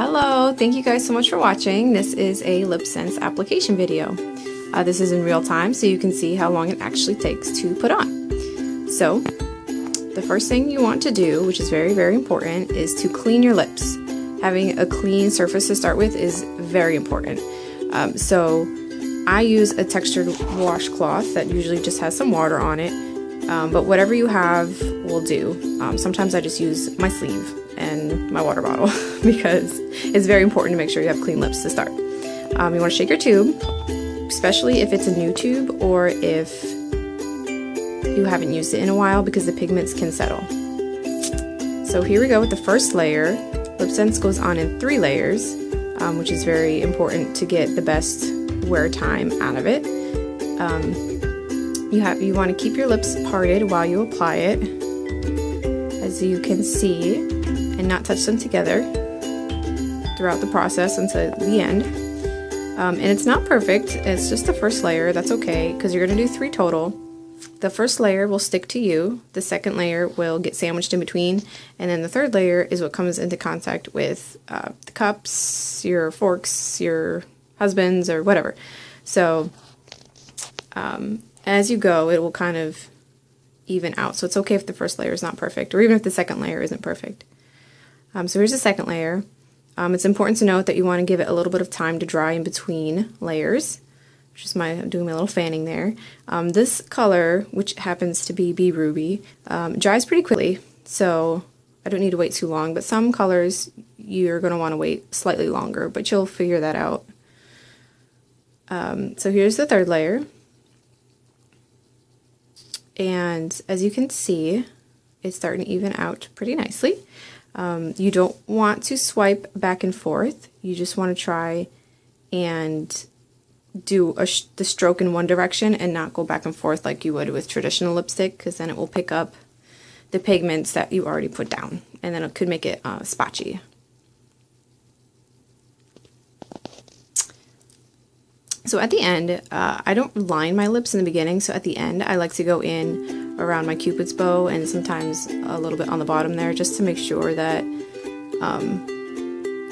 Hello, thank you guys so much for watching. This is a LipSense application video. This is in real time, so you can see how long it actually takes to put on. So, the first thing you want to do, which is very, very important, is to clean your lips. Having a clean surface to start with is very important. So, I use a textured washcloth that usually just has some water on it, but whatever you have will do. Sometimes I just use my sleeve and my water bottle because it's very important to make sure you have clean lips to start. You want to shake your tube, especially if it's a new tube or if you haven't used it in a while, because the pigments can settle. So here we go with the first layer. LipSense goes on in 3 layers, which is very important to get the best wear time out of it. You want to keep your lips parted while you apply it, as you can see, and not touch them together throughout the process until the end. And it's not perfect, it's just the first layer. That's okay, because you're going to do 3 total. The first layer will stick to you, the second layer will get sandwiched in between, and then the third layer is what comes into contact with the cups, your forks, your husbands, or whatever. So as you go, it will kind of even out. So it's okay if the first layer is not perfect, or even if the second layer isn't perfect. So here's the second layer. It's important to note that you want to give it a little bit of time to dry in between layers, which is doing my little fanning there. This color, which happens to be Bee Ruby, dries pretty quickly, so I don't need to wait too long, but some colors you're going to want to wait slightly longer, but you'll figure that out. So here's the third layer, and as you can see, it's starting to even out pretty nicely. You don't want to swipe back and forth. You just want to try and do the stroke in one direction and not go back and forth like you would with traditional lipstick, because then it will pick up the pigments that you already put down, and then it could make it spotchy. So at the end, I don't line my lips in the beginning, so at the end I like to go in around my Cupid's bow and sometimes a little bit on the bottom there, just to make sure that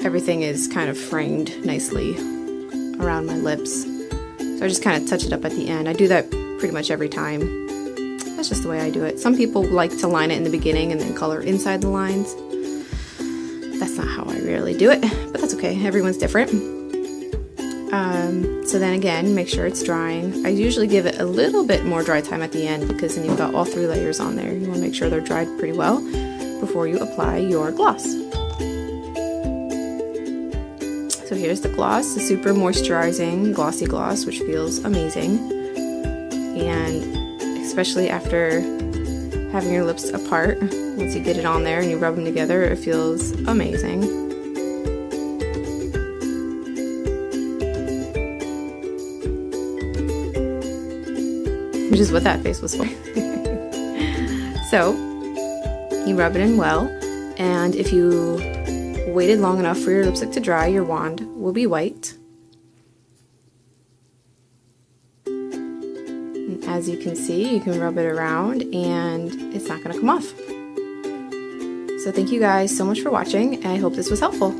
everything is kind of framed nicely around my lips. So I just kind of touch it up at the end. I do that pretty much every time. That's just the way I do it. Some people like to line it in the beginning and then color inside the lines. That's not how I really do it, but that's okay. Everyone's different. So then again, make sure it's drying. I usually give it a little bit more dry time at the end, because then you've got all 3 layers on there. You want to make sure they're dried pretty well before you apply your gloss. So here's the gloss, the super moisturizing glossy gloss, which feels amazing. And especially after having your lips apart, once you get it on there and you rub them together, it feels amazing. Which is what that face was for. So, you rub it in well, and if you waited long enough for your lipstick to dry, your wand will be white. And as you can see, you can rub it around and it's not going to come off. So thank you guys so much for watching, and I hope this was helpful.